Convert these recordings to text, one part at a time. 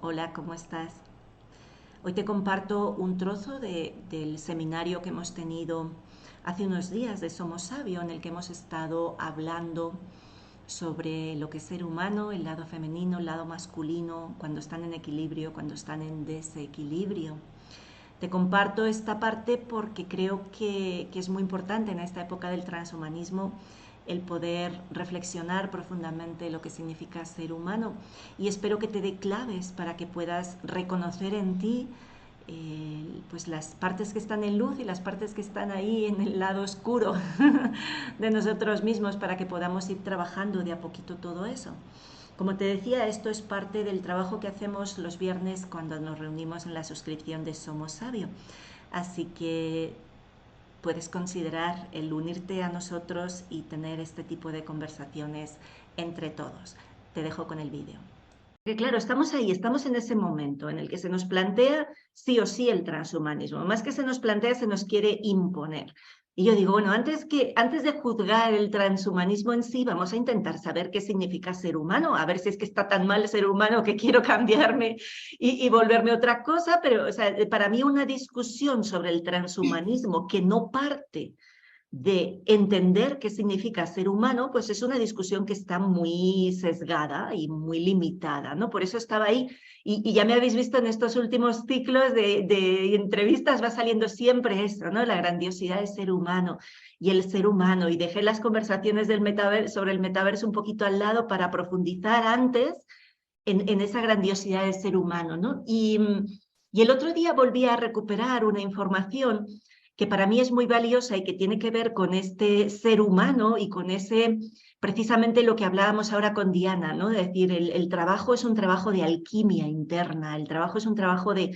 Hola, ¿cómo estás? Hoy te comparto un trozo del seminario que hemos tenido hace unos días de Somos Sabio, en el que hemos estado hablando sobre lo que es ser humano, el lado femenino, el lado masculino, cuando están en equilibrio, cuando están en desequilibrio. Te comparto esta parte porque creo que es muy importante en esta época del transhumanismo el poder reflexionar profundamente lo que significa ser humano, y espero que te dé claves para que puedas reconocer en ti pues las partes que están en luz y las partes que están ahí en el lado oscuro de nosotros mismos, para que podamos ir trabajando de a poquito todo eso. Como te decía, esto es parte del trabajo que hacemos los viernes cuando nos reunimos en la suscripción de Somos Sabio. Así que puedes considerar el unirte a nosotros y tener este tipo de conversaciones entre todos. Te dejo con el vídeo. Que claro, estamos ahí, estamos en ese momento en el que se nos plantea sí o sí el transhumanismo. Más que se nos plantea, se nos quiere imponer. Y yo digo, bueno, antes de juzgar el transhumanismo en sí, vamos a intentar saber qué significa ser humano, a ver si es que está tan mal ser humano que quiero cambiarme y volverme otra cosa. Pero o sea, para mí una discusión sobre el transhumanismo que no parte de entender qué significa ser humano, pues es una discusión que está muy sesgada y muy limitada, ¿no? Por eso estaba ahí, y ya me habéis visto en estos últimos ciclos de entrevistas, va saliendo siempre eso, ¿no? La grandiosidad del ser humano y el ser humano, y dejé las conversaciones del sobre el metaverso un poquito al lado para profundizar antes en esa grandiosidad del ser humano, ¿no? Y el otro día volví a recuperar una información que para mí es muy valiosa y que tiene que ver con este ser humano y con ese, precisamente lo que hablábamos ahora con Diana, ¿no? Es decir, el trabajo es un trabajo de alquimia interna, el trabajo es un trabajo de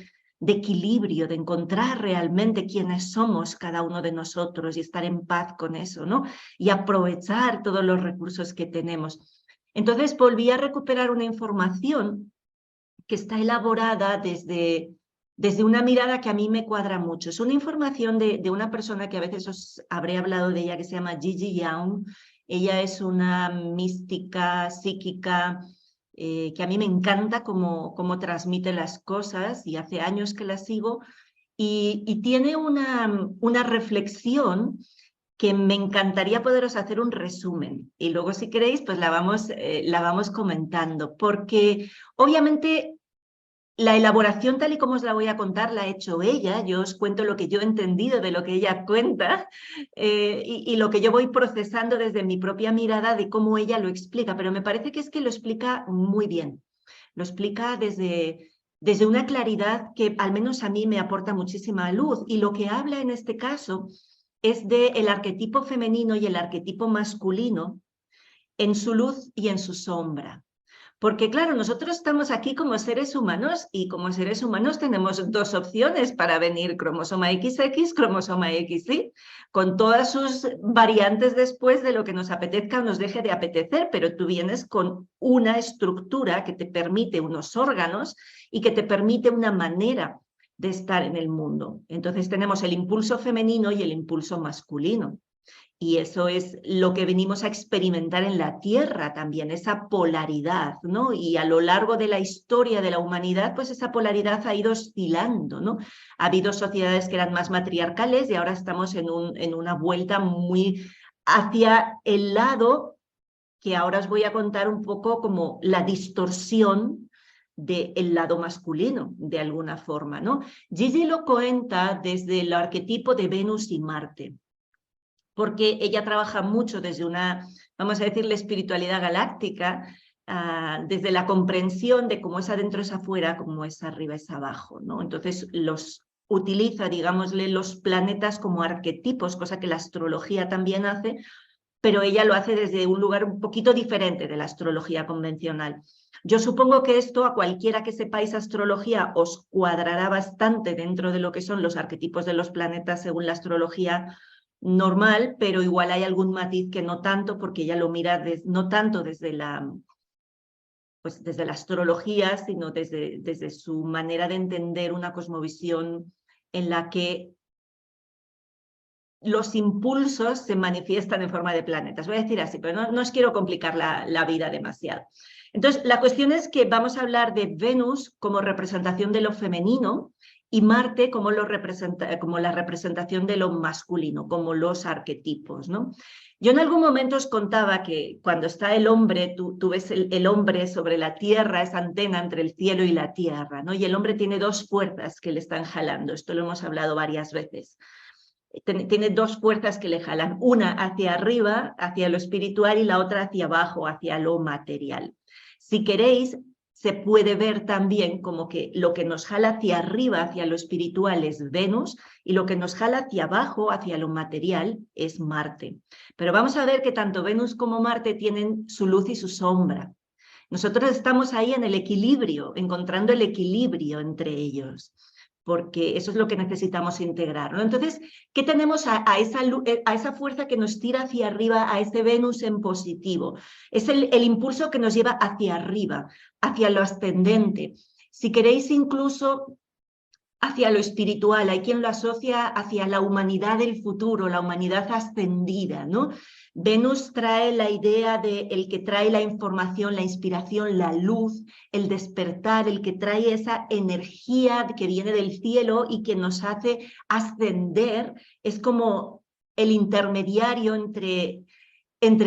equilibrio, de encontrar realmente quiénes somos cada uno de nosotros y estar en paz con eso, ¿no? Y aprovechar todos los recursos que tenemos. Entonces volví a recuperar una información que está elaborada desde una mirada que a mí me cuadra mucho. Es una información de una persona que a veces os habré hablado de ella, que se llama Gigi Young. Ella es una mística psíquica que a mí me encanta cómo transmite las cosas, y hace años que la sigo, y tiene una reflexión que me encantaría poderos hacer un resumen, y luego si queréis pues la vamos comentando, porque obviamente la elaboración tal y como os la voy a contar la ha hecho ella. Yo os cuento lo que yo he entendido de lo que ella cuenta, y lo que yo voy procesando desde mi propia mirada de cómo ella lo explica, pero me parece que es que lo explica muy bien, lo explica desde una claridad que al menos a mí me aporta muchísima luz, y lo que habla en este caso es del arquetipo femenino y el arquetipo masculino en su luz y en su sombra. Porque claro, nosotros estamos aquí como seres humanos, y como seres humanos tenemos dos opciones para venir: cromosoma XX, cromosoma XY, con todas sus variantes después de lo que nos apetezca o nos deje de apetecer, pero tú vienes con una estructura que te permite unos órganos y que te permite una manera de estar en el mundo. Entonces tenemos el impulso femenino y el impulso masculino. Y eso es lo que venimos a experimentar en la Tierra también, esa polaridad, ¿no? Y a lo largo de la historia de la humanidad, pues esa polaridad ha ido oscilando, ¿no? Ha habido sociedades que eran más matriarcales y ahora estamos en una vuelta muy hacia el lado que ahora os voy a contar un poco como la distorsión del lado masculino, de alguna forma, ¿no? Gigi lo cuenta desde el arquetipo de Venus y Marte, porque ella trabaja mucho desde una, vamos a decir, la espiritualidad galáctica, desde la comprensión de cómo es adentro es afuera, cómo es arriba es abajo, ¿no? Entonces los utiliza, digámosle, los planetas como arquetipos, cosa que la astrología también hace, pero ella lo hace desde un lugar un poquito diferente de la astrología convencional. Yo supongo que esto a cualquiera que sepáis astrología os cuadrará bastante dentro de lo que son los arquetipos de los planetas según la astrología normal, pero igual hay algún matiz que no tanto, porque ella lo mira no tanto pues desde la astrología, sino desde su manera de entender una cosmovisión en la que los impulsos se manifiestan en forma de planetas. Voy a decir así, pero no os quiero complicar la vida demasiado. Entonces, la cuestión es que vamos a hablar de Venus como representación de lo femenino y Marte como la representación de lo masculino, como los arquetipos, ¿no? Yo en algún momento os contaba que cuando está el hombre, tú ves el hombre sobre la tierra, esa antena entre el cielo y la tierra, ¿no? Y el hombre tiene dos fuerzas que le están jalando, esto lo hemos hablado varias veces. Tiene dos fuerzas que le jalan, una hacia arriba, hacia lo espiritual, y la otra hacia abajo, hacia lo material. Si queréis, se puede ver también como que lo que nos jala hacia arriba, hacia lo espiritual, es Venus, y lo que nos jala hacia abajo, hacia lo material, es Marte. Pero vamos a ver que tanto Venus como Marte tienen su luz y su sombra. Nosotros estamos ahí en el equilibrio, encontrando el equilibrio entre ellos, porque eso es lo que necesitamos integrar, ¿no? Entonces, ¿qué tenemos a esa fuerza que nos tira hacia arriba, a ese Venus en positivo? Es el impulso que nos lleva hacia arriba, hacia lo ascendente. Si queréis, incluso hacia lo espiritual. Hay quien lo asocia hacia la humanidad del futuro, la humanidad ascendida, ¿no? Venus trae la idea de el que trae la información, la inspiración, la luz, el despertar, el que trae esa energía que viene del cielo y que nos hace ascender. Es como el intermediario entre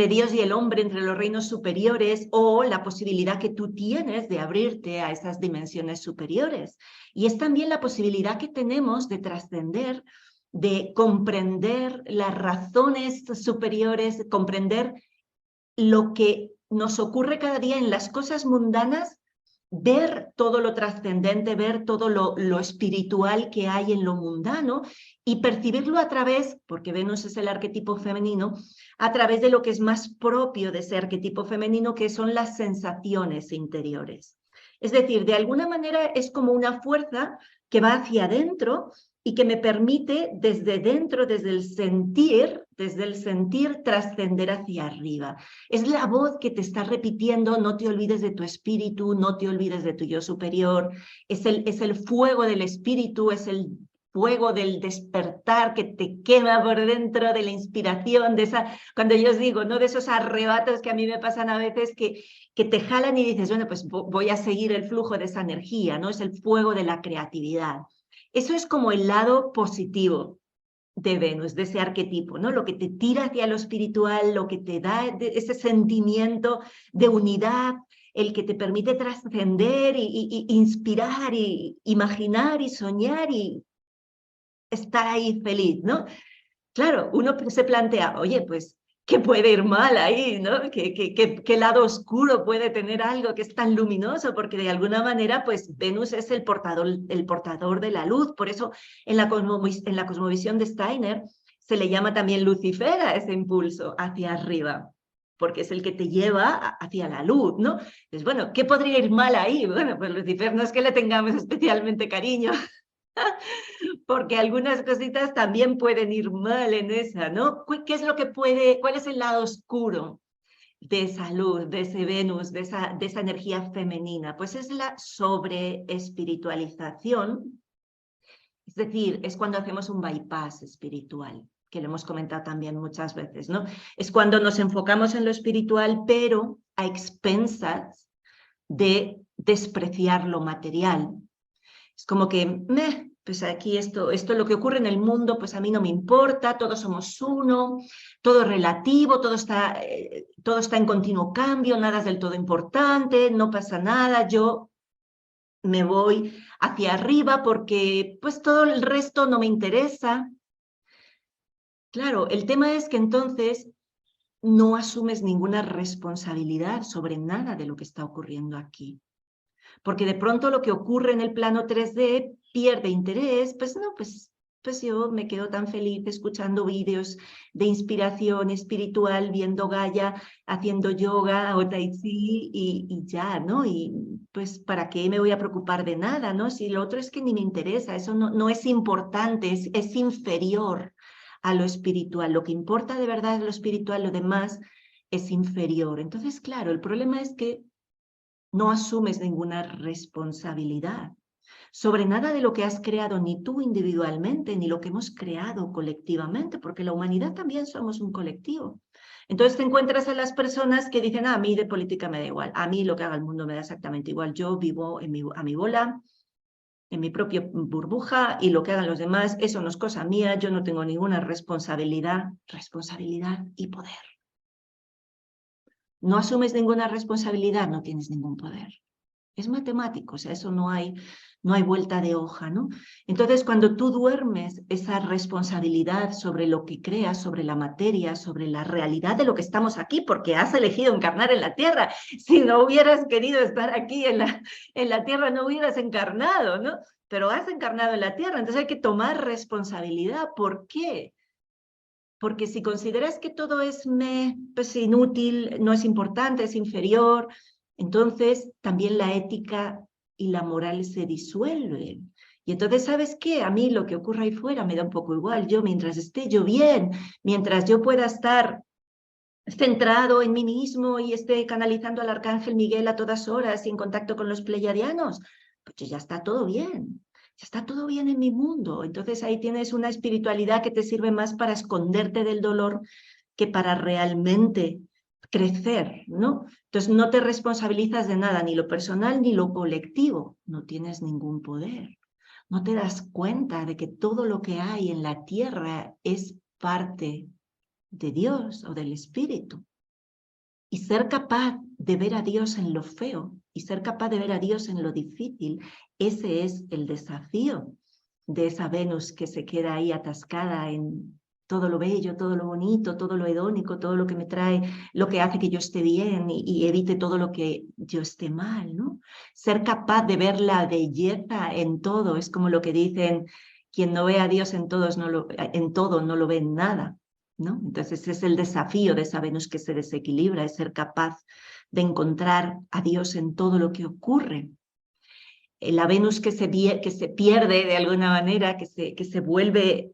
Dios y el hombre, entre los reinos superiores, o la posibilidad que tú tienes de abrirte a esas dimensiones superiores. Y es también la posibilidad que tenemos de trascender, de comprender las razones superiores, comprender lo que nos ocurre cada día en las cosas mundanas, ver todo lo trascendente, ver todo lo espiritual que hay en lo mundano y percibirlo a través, porque Venus es el arquetipo femenino, a través de lo que es más propio de ese arquetipo femenino, que son las sensaciones interiores. Es decir, de alguna manera es como una fuerza que va hacia adentro y que me permite desde dentro, desde el sentir, trascender hacia arriba. Es la voz que te está repitiendo: no te olvides de tu espíritu, no te olvides de tu yo superior. Es el fuego del espíritu, es el fuego del despertar que te quema por dentro, de la inspiración, de esa, cuando yo os digo, ¿no? De esos arrebatos que a mí me pasan a veces que te jalan y dices, bueno, pues voy a seguir el flujo de esa energía, ¿no? Es el fuego de la creatividad. Eso es como el lado positivo de Venus, de ese arquetipo, ¿no? Lo que te tira hacia lo espiritual, lo que te da ese sentimiento de unidad, el que te permite trascender y inspirar y imaginar y soñar y estar ahí feliz, ¿no? Claro, uno se plantea, oye, pues, ¿qué puede ir mal ahí, no? ¿Qué lado oscuro puede tener algo que es tan luminoso? Porque de alguna manera, pues, Venus es el portador de la luz. Por eso, en la cosmovisión de Steiner, se le llama también Lucifer a ese impulso hacia arriba, porque es el que te lleva hacia la luz, ¿no? Entonces, bueno, ¿qué podría ir mal ahí? Bueno, pues Lucifer no es que le tengamos especialmente cariño, porque algunas cositas también pueden ir mal en esa, ¿no? ¿Qué es lo que cuál es el lado oscuro de esa luz, de ese Venus, de esa energía femenina? Pues es la sobreespiritualización, es decir, es cuando hacemos un bypass espiritual, que lo hemos comentado también muchas veces, ¿no? Es cuando nos enfocamos en lo espiritual, pero a expensas de despreciar lo material. Es como que, pues aquí esto lo que ocurre en el mundo, pues a mí no me importa, todos somos uno, todo es relativo, todo está en continuo cambio, nada es del todo importante, no pasa nada, yo me voy hacia arriba porque pues todo el resto no me interesa. Claro, el tema es que entonces no asumes ninguna responsabilidad sobre nada de lo que está ocurriendo aquí. Porque de pronto lo que ocurre en el plano 3D pierde interés, pues no, pues yo me quedo tan feliz escuchando vídeos de inspiración espiritual, viendo Gaia, haciendo yoga o tai chi y ya, ¿no? Y pues ¿para qué me voy a preocupar de nada, no? Si lo otro es que ni me interesa, eso no es importante, es inferior a lo espiritual. Lo que importa de verdad es lo espiritual, lo demás es inferior. Entonces, claro, el problema es que no asumes ninguna responsabilidad sobre nada de lo que has creado, ni tú individualmente, ni lo que hemos creado colectivamente, porque la humanidad también somos un colectivo. Entonces te encuentras a las personas que dicen, a mí de política me da igual, a mí lo que haga el mundo me da exactamente igual, yo vivo a mi bola, en mi propia burbuja, y lo que hagan los demás, eso no es cosa mía, yo no tengo ninguna responsabilidad y poder. No asumes ninguna responsabilidad, no tienes ningún poder. Es matemático, o sea, eso no hay vuelta de hoja, ¿no? Entonces, cuando tú duermes esa responsabilidad sobre lo que creas, sobre la materia, sobre la realidad de lo que estamos aquí, porque has elegido encarnar en la Tierra. Si no hubieras querido estar aquí en la Tierra, no hubieras encarnado, ¿no? Pero has encarnado en la Tierra, entonces hay que tomar responsabilidad. ¿Por qué? Porque si consideras que todo es pues inútil, no es importante, es inferior, entonces también la ética y la moral se disuelven. Y entonces, ¿sabes qué? A mí lo que ocurra ahí fuera me da un poco igual. Yo, mientras esté yo bien, mientras yo pueda estar centrado en mí mismo y esté canalizando al Arcángel Miguel a todas horas y en contacto con los pleiadianos, pues ya está todo bien. Ya está todo bien en mi mundo. Entonces ahí tienes una espiritualidad que te sirve más para esconderte del dolor que para realmente crecer, ¿no? Entonces no te responsabilizas de nada, ni lo personal ni lo colectivo. No tienes ningún poder. No te das cuenta de que todo lo que hay en la tierra es parte de Dios o del Espíritu. Y ser capaz de ver a Dios en lo feo y ser capaz de ver a Dios en lo difícil, ese es el desafío de esa Venus que se queda ahí atascada en todo lo bello, todo lo bonito, todo lo hedónico, todo lo que me trae, lo que hace que yo esté bien y evite todo lo que yo esté mal, ¿no? Ser capaz de ver la belleza en todo, es como lo que dicen, quien no ve a Dios en todo no lo ve en nada, ¿no? Entonces ese es el desafío de esa Venus que se desequilibra, es ser capaz de encontrar a Dios en todo lo que ocurre. La Venus que se pierde de alguna manera, que se vuelve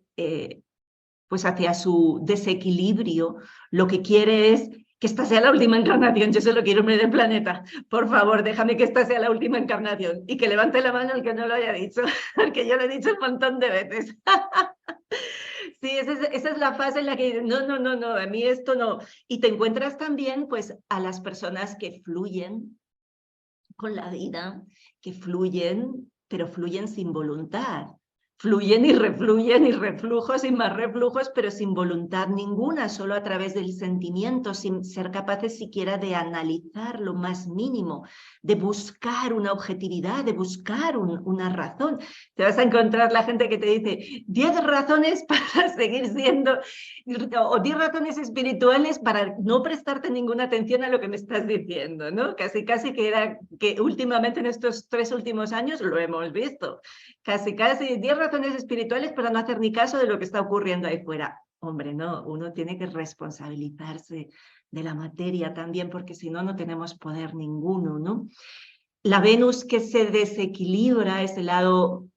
pues hacia su desequilibrio, lo que quiere es que esta sea la última encarnación. Yo solo quiero irme del planeta. Por favor, déjame que esta sea la última encarnación. Y que levante la mano el que no lo haya dicho, porque yo lo he dicho un montón de veces. Sí, esa es la fase en la que no, a mí esto no. Y te encuentras también pues a las personas que fluyen con la vida, que fluyen, pero fluyen sin voluntad. Fluyen y reflujos y más reflujos, pero sin voluntad ninguna, solo a través del sentimiento, sin ser capaces siquiera de analizar lo más mínimo, de buscar una objetividad, de buscar una razón. Te vas a encontrar la gente que te dice 10 razones para seguir siendo, o 10 razones espirituales para no prestarte ninguna atención a lo que me estás diciendo, ¿no? Casi que era que últimamente en estos 3 últimos años lo hemos visto. Casi 10 razones espirituales para no hacer ni caso de lo que está ocurriendo ahí fuera. Hombre, no, uno tiene que responsabilizarse de la materia también, porque si no, no tenemos poder ninguno, ¿no? La Venus que se desequilibra es el lado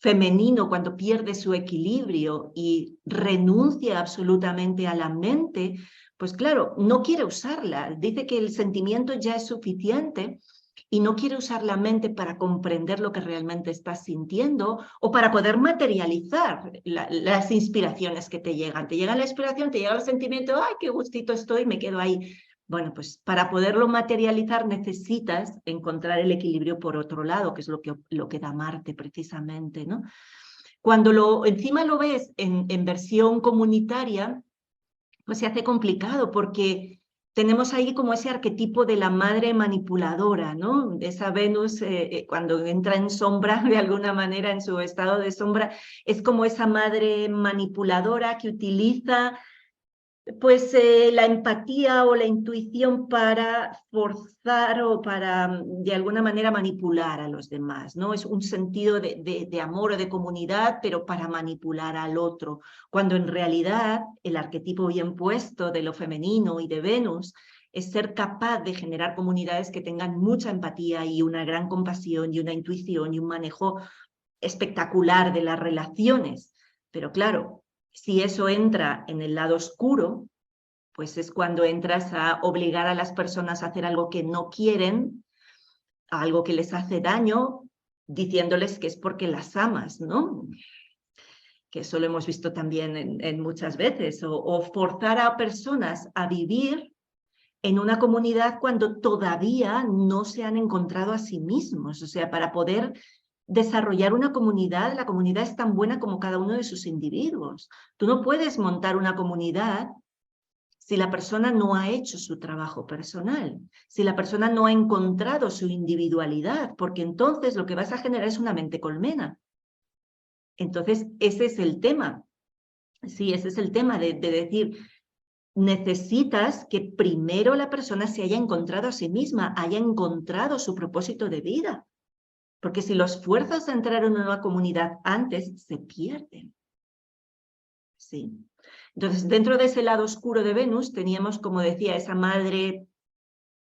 femenino cuando pierde su equilibrio y renuncia absolutamente a la mente, pues claro, no quiere usarla. Dice que el sentimiento ya es suficiente y no quiere usar la mente para comprender lo que realmente estás sintiendo o para poder materializar las inspiraciones que te llegan. Te llega la inspiración, te llega el sentimiento, ¡ay, qué gustito estoy! Me quedo ahí. Bueno, pues para poderlo materializar necesitas encontrar el equilibrio por otro lado, que es lo que da Marte precisamente, ¿no? Cuando encima lo ves en versión comunitaria, pues se hace complicado porque tenemos ahí como ese arquetipo de la madre manipuladora, ¿no? Esa Venus, cuando entra en sombra, de alguna manera, en su estado de sombra, es como esa madre manipuladora que utiliza pues la empatía o la intuición para forzar o para de alguna manera manipular a los demás, ¿no? Es un sentido de amor o de comunidad, pero para manipular al otro, cuando en realidad el arquetipo bien puesto de lo femenino y de Venus es ser capaz de generar comunidades que tengan mucha empatía y una gran compasión y una intuición y un manejo espectacular de las relaciones. Pero claro, si eso entra en el lado oscuro, pues es cuando entras a obligar a las personas a hacer algo que no quieren, algo que les hace daño, diciéndoles que es porque las amas, ¿no? que eso lo hemos visto también en muchas veces, o forzar a personas a vivir en una comunidad cuando todavía no se han encontrado a sí mismos. O sea, para poder desarrollar una comunidad, la comunidad es tan buena como cada uno de sus individuos. Tú no puedes montar una comunidad si la persona no ha hecho su trabajo personal, si la persona no ha encontrado su individualidad, porque entonces lo que vas a generar es una mente colmena. Entonces, ese es el tema. Sí, ese es el tema de decir, necesitas que primero la persona se haya encontrado a sí misma, haya encontrado su propósito de vida. Porque si los fuerzas a entrar en una comunidad antes, se pierden. Sí. Entonces, dentro de ese lado oscuro de Venus, teníamos, como decía, esa madre,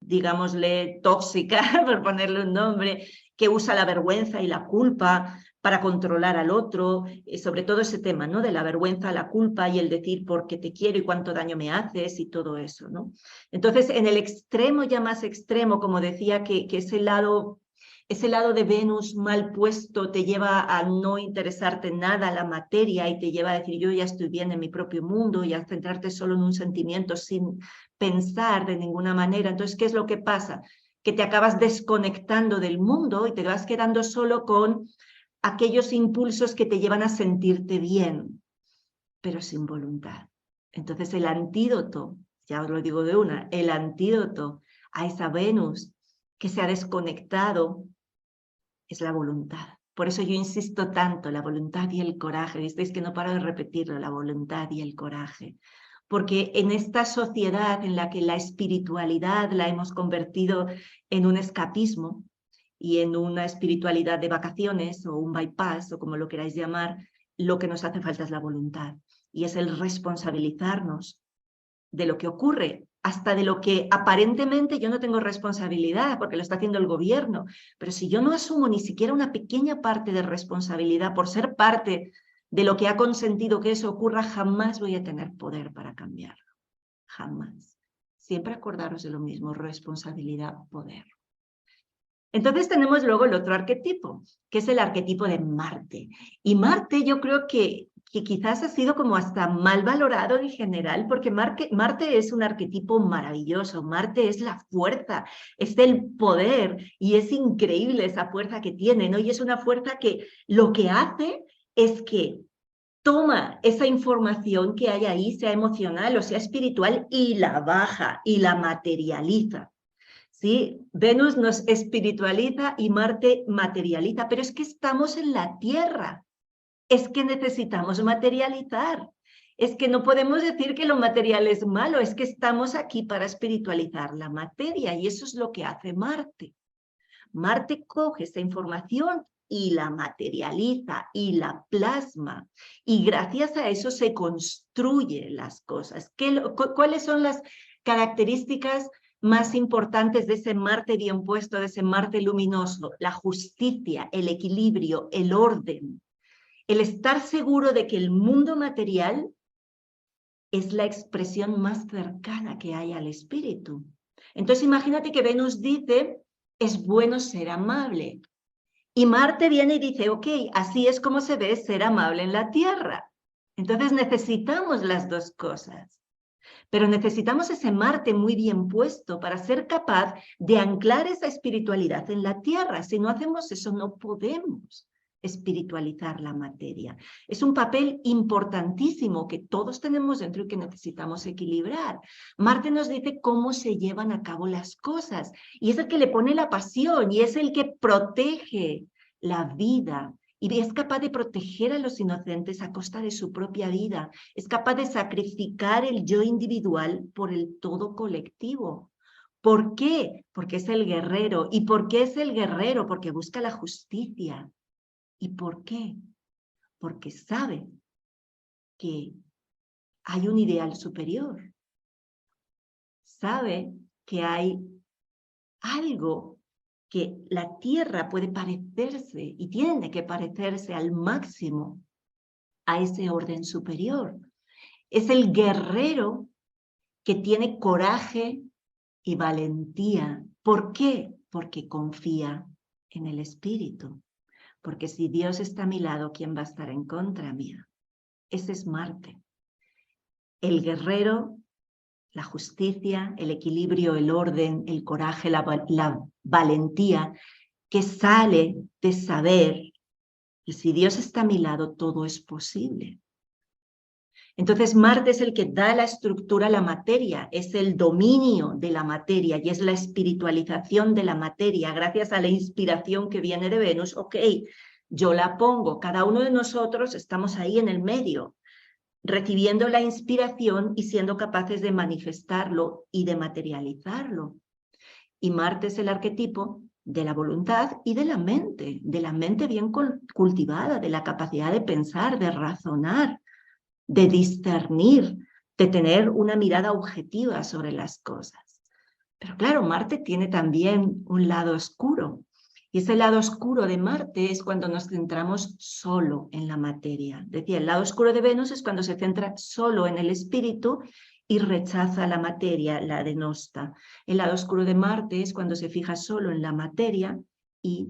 digámosle, tóxica, por ponerle un nombre, que usa la vergüenza y la culpa para controlar al otro, sobre todo ese tema, ¿no? De la vergüenza, la culpa y el decir por qué te quiero y cuánto daño me haces y todo eso, ¿no? Entonces, en el extremo ya más extremo, como decía, que ese lado de Venus mal puesto te lleva a no interesarte nada la materia y te lleva a decir yo ya estoy bien en mi propio mundo y a centrarte solo en un sentimiento sin pensar de ninguna manera. Entonces, ¿qué es lo que pasa? Que te acabas desconectando del mundo y te vas quedando solo con aquellos impulsos que te llevan a sentirte bien, pero sin voluntad. Entonces, el antídoto, ya os lo digo de una, el antídoto a esa Venus que se ha desconectado es la voluntad. Por eso yo insisto tanto, la voluntad y el coraje. Visteis que no paro de repetirlo, la voluntad y el coraje. Porque en esta sociedad en la que la espiritualidad la hemos convertido en un escapismo y en una espiritualidad de vacaciones o un bypass o como lo queráis llamar, lo que nos hace falta es la voluntad y es el responsabilizarnos de lo que ocurre, hasta de lo que aparentemente yo no tengo responsabilidad porque lo está haciendo el gobierno, pero si yo no asumo ni siquiera una pequeña parte de responsabilidad por ser parte de lo que ha consentido que eso ocurra, jamás voy a tener poder para cambiarlo, jamás. Siempre acordaros de lo mismo, responsabilidad, poder. Entonces tenemos luego el otro arquetipo, que es el arquetipo de Marte. Y Marte yo creo que quizás ha sido como hasta mal valorado en general, porque Marte es un arquetipo maravilloso, Marte es la fuerza, es el poder, y es increíble esa fuerza que tiene, ¿no? Y es una fuerza que lo que hace es que toma esa información que hay ahí, sea emocional o sea espiritual, y la baja y la materializa. ¿Sí? Venus nos espiritualiza y Marte materializa, pero es que estamos en la Tierra, es que necesitamos materializar, es que no podemos decir que lo material es malo, es que estamos aquí para espiritualizar la materia y eso es lo que hace Marte. Marte coge esta información y la materializa y la plasma y gracias a eso se construyen las cosas. ¿Cuáles son las características más importantes de ese Marte bien puesto, de ese Marte luminoso? La justicia, el equilibrio, el orden, el estar seguro de que el mundo material es la expresión más cercana que hay al espíritu. Entonces imagínate que Venus dice, es bueno ser amable. Y Marte viene y dice, ok, así es como se ve ser amable en la Tierra. Entonces necesitamos las dos cosas. Pero necesitamos ese Marte muy bien puesto para ser capaz de anclar esa espiritualidad en la Tierra. Si no hacemos eso, no podemos espiritualizar la materia. Es un papel importantísimo que todos tenemos dentro y que necesitamos equilibrar. Marte nos dice cómo se llevan a cabo las cosas y es el que le pone la pasión y es el que protege la vida y es capaz de proteger a los inocentes a costa de su propia vida. Es capaz de sacrificar el yo individual por el todo colectivo. ¿Por qué? Porque es el guerrero. ¿Y por qué es el guerrero? Porque busca la justicia. ¿Y por qué? Porque sabe que hay un ideal superior. Sabe que hay algo que la Tierra puede parecerse y tiene que parecerse al máximo a ese orden superior. Es el guerrero que tiene coraje y valentía. ¿Por qué? Porque confía en el Espíritu. Porque si Dios está a mi lado, ¿quién va a estar en contra mía? ese es Marte. El guerrero, la justicia, el equilibrio, el orden, el coraje, la valentía, que sale de saber que si Dios está a mi lado, todo es posible. Entonces Marte es el que da la estructura a la materia, es el dominio de la materia y es la espiritualización de la materia gracias a la inspiración que viene de Venus. Ok, yo la pongo, cada uno de nosotros estamos ahí en el medio, recibiendo la inspiración y siendo capaces de manifestarlo y de materializarlo. Y Marte es el arquetipo de la voluntad y de la mente bien cultivada, de la capacidad de pensar, de razonar, de discernir, de tener una mirada objetiva sobre las cosas. Pero claro, Marte tiene también un lado oscuro. Y ese lado oscuro de Marte es cuando nos centramos solo en la materia. Decía, el lado oscuro de Venus es cuando se centra solo en el espíritu y rechaza la materia, la denosta. El lado oscuro de Marte es cuando se fija solo en la materia y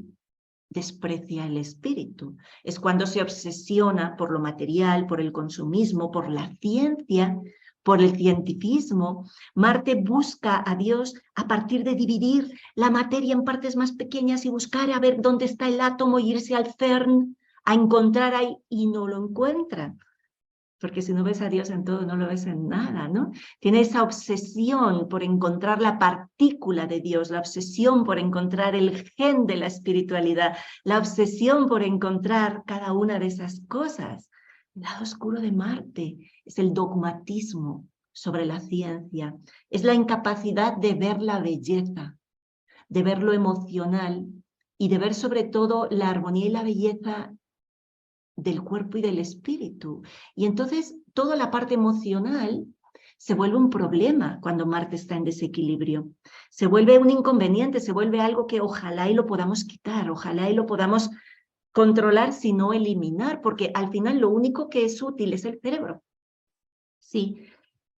desprecia el espíritu. Es cuando se obsesiona por lo material, por el consumismo, por la ciencia, por el cientificismo. Marte busca a Dios a partir de dividir la materia en partes más pequeñas y buscar a ver dónde está el átomo y irse al CERN a encontrar ahí, y no lo encuentra. Porque si no ves a Dios en todo, no lo ves en nada, ¿no? Tiene esa obsesión por encontrar la partícula de Dios, la obsesión por encontrar el gen de la espiritualidad, la obsesión por encontrar cada una de esas cosas. El lado oscuro de Marte es el dogmatismo sobre la ciencia, es la incapacidad de ver la belleza, de ver lo emocional y de ver sobre todo la armonía y la belleza del cuerpo y del espíritu. Y entonces toda la parte emocional se vuelve un problema cuando Marte está en desequilibrio. Se vuelve un inconveniente, se vuelve algo que ojalá y lo podamos quitar, ojalá y lo podamos controlar, si no eliminar, porque al final lo único que es útil es el cerebro. Sí,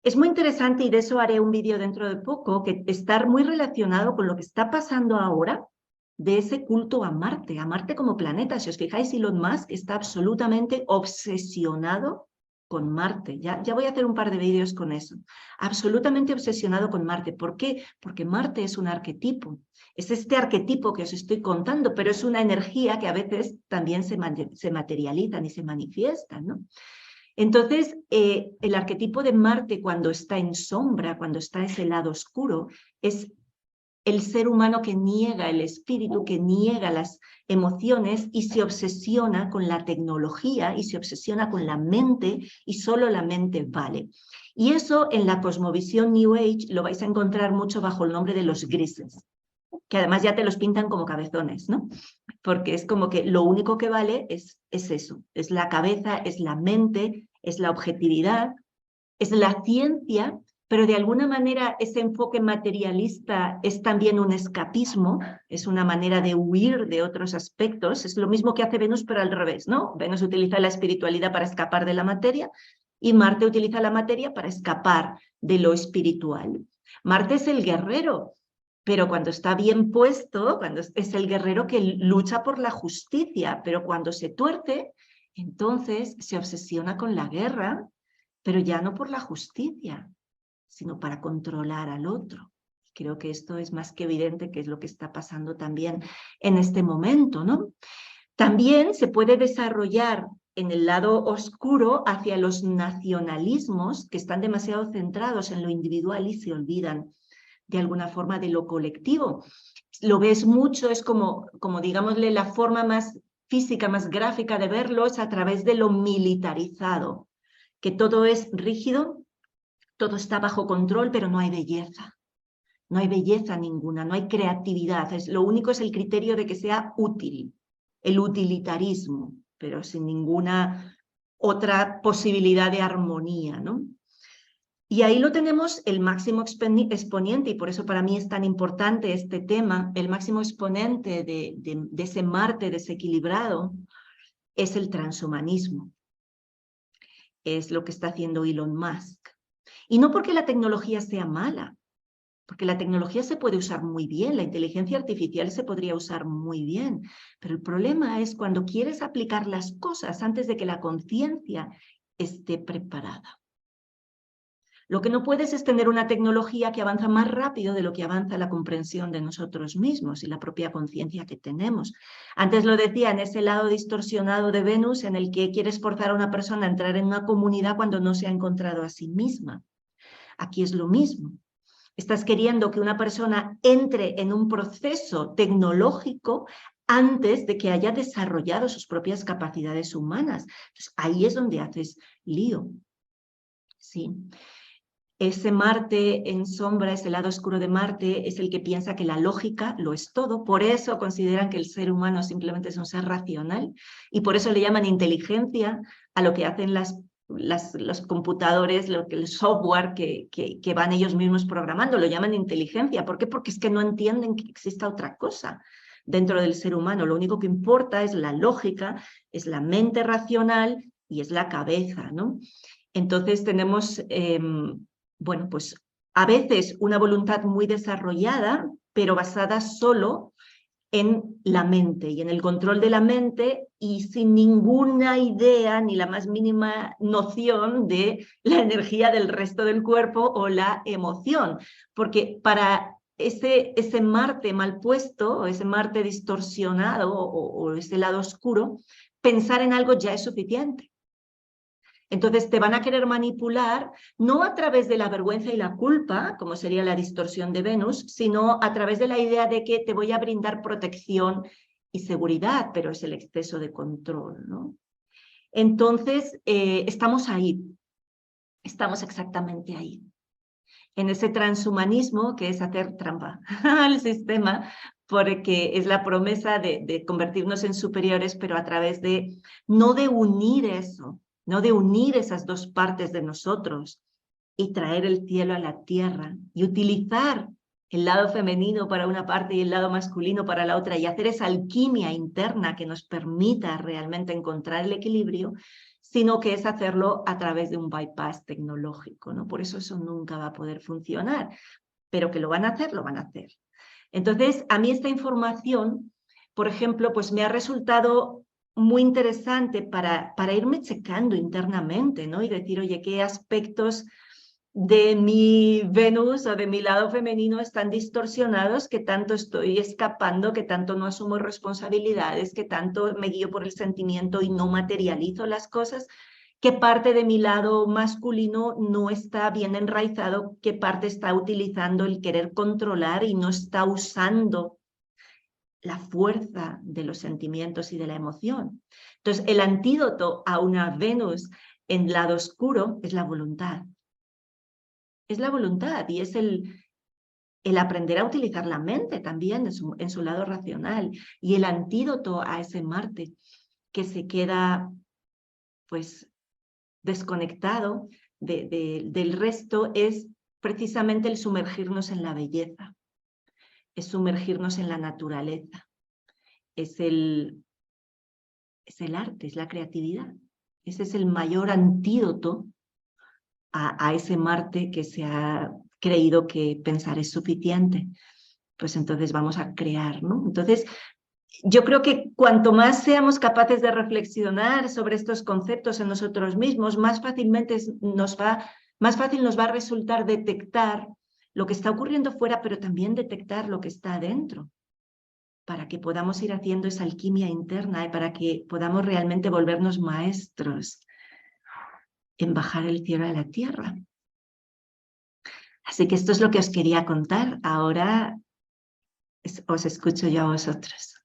es muy interesante y de eso haré un vídeo dentro de poco, que estar muy relacionado con lo que está pasando ahora de ese culto a Marte como planeta. Si os fijáis, Elon Musk está absolutamente obsesionado con Marte. Ya voy a hacer un par de vídeos con eso. Absolutamente obsesionado con Marte. ¿Por qué? Porque Marte es un arquetipo. Es este arquetipo que os estoy contando, pero es una energía que a veces también se materializa y se manifiesta, ¿no? Entonces, el arquetipo de Marte cuando está en sombra, cuando está ese lado oscuro, es el ser humano que niega el espíritu, que niega las emociones y se obsesiona con la tecnología y se obsesiona con la mente y solo la mente vale. Y eso en la cosmovisión New Age lo vais a encontrar mucho bajo el nombre de los grises, que además ya te los pintan como cabezones, ¿no? Porque es como que lo único que vale es eso, es la cabeza, es la mente, es la objetividad, es la ciencia, pero de alguna manera ese enfoque materialista es también un escapismo, es una manera de huir de otros aspectos, es lo mismo que hace Venus, pero al revés, ¿no? Venus utiliza la espiritualidad para escapar de la materia y Marte utiliza la materia para escapar de lo espiritual. Marte es el guerrero, pero cuando está bien puesto, cuando es el guerrero que lucha por la justicia, pero cuando se tuerce, entonces se obsesiona con la guerra, pero ya no por la justicia, sino para controlar al otro. Creo que esto es más que evidente que es lo que está pasando también en este momento, ¿no? También se puede desarrollar en el lado oscuro hacia los nacionalismos que están demasiado centrados en lo individual y se olvidan de alguna forma de lo colectivo. Lo ves mucho, es como digámosle, la forma más física, más gráfica de verlo es a través de lo militarizado, que todo es rígido, todo está bajo control, pero no hay belleza. No hay belleza ninguna, no hay creatividad. Lo único es el criterio de que sea útil, el utilitarismo, pero sin ninguna otra posibilidad de armonía, ¿no? Y ahí lo tenemos el máximo exponente, y por eso para mí es tan importante este tema, el máximo exponente de ese Marte desequilibrado es el transhumanismo. Es lo que está haciendo Elon Musk. Y no porque la tecnología sea mala, porque la tecnología se puede usar muy bien, la inteligencia artificial se podría usar muy bien, pero el problema es cuando quieres aplicar las cosas antes de que la conciencia esté preparada. Lo que no puedes es tener una tecnología que avanza más rápido de lo que avanza la comprensión de nosotros mismos y la propia conciencia que tenemos. Antes lo decía, en ese lado distorsionado de Venus en el que quieres forzar a una persona a entrar en una comunidad cuando no se ha encontrado a sí misma. Aquí es lo mismo. Estás queriendo que una persona entre en un proceso tecnológico antes de que haya desarrollado sus propias capacidades humanas. Entonces, ahí es donde haces lío. ¿Sí? Ese Marte en sombra, ese lado oscuro de Marte, es el que piensa que la lógica lo es todo. Por eso consideran que el ser humano simplemente es un ser racional y por eso le llaman inteligencia a lo que hacen los computadores, el software que van ellos mismos programando, lo llaman inteligencia. ¿Por qué? Porque es que no entienden que exista otra cosa dentro del ser humano. Lo único que importa es la lógica, es la mente racional y es la cabeza, ¿no? Entonces tenemos, bueno, pues a veces una voluntad muy desarrollada, pero basada solo en la mente y en el control de la mente y sin ninguna idea ni la más mínima noción de la energía del resto del cuerpo o la emoción. Porque para ese Marte mal puesto, o ese Marte distorsionado o ese lado oscuro, pensar en algo ya es suficiente. Entonces te van a querer manipular no a través de la vergüenza y la culpa, como sería la distorsión de Venus, sino a través de la idea de que te voy a brindar protección y seguridad, pero es el exceso de control, ¿no? Entonces, estamos ahí, estamos exactamente ahí, en ese transhumanismo que es hacer trampa al sistema, porque es la promesa de convertirnos en superiores, pero a través de, no de unir eso, no de unir esas dos partes de nosotros y traer el cielo a la tierra y utilizar el lado femenino para una parte y el lado masculino para la otra y hacer esa alquimia interna que nos permita realmente encontrar el equilibrio, sino que es hacerlo a través de un bypass tecnológico, ¿no? Por eso nunca va a poder funcionar, pero que lo van a hacer, lo van a hacer. Entonces, a mí esta información, por ejemplo, pues me ha resultado muy interesante para irme checando internamente, ¿no? Y decir, oye, ¿qué aspectos de mi Venus o de mi lado femenino están distorsionados, que tanto estoy escapando, que tanto no asumo responsabilidades, que tanto me guío por el sentimiento y no materializo las cosas? ¿Qué parte de mi lado masculino no está bien enraizado? ¿Qué parte está utilizando el querer controlar y no está usando la fuerza de los sentimientos y de la emoción? Entonces, el antídoto a una Venus en lado oscuro es la voluntad. Es la voluntad y es el aprender a utilizar la mente también en su lado racional. Y el antídoto a ese Marte que se queda pues desconectado del resto es precisamente el sumergirnos en la belleza, es sumergirnos en la naturaleza, es el arte, es la creatividad. Ese es el mayor antídoto a ese Marte que se ha creído que pensar es suficiente. Pues entonces vamos a crear, ¿no? Entonces, yo creo que cuanto más seamos capaces de reflexionar sobre estos conceptos en nosotros mismos, más fácil nos va a resultar detectar lo que está ocurriendo fuera, pero también detectar lo que está adentro, para que podamos ir haciendo esa alquimia interna y para que podamos realmente volvernos maestros en bajar el cielo a la tierra. Así que esto es lo que os quería contar. Ahora os escucho yo a vosotros.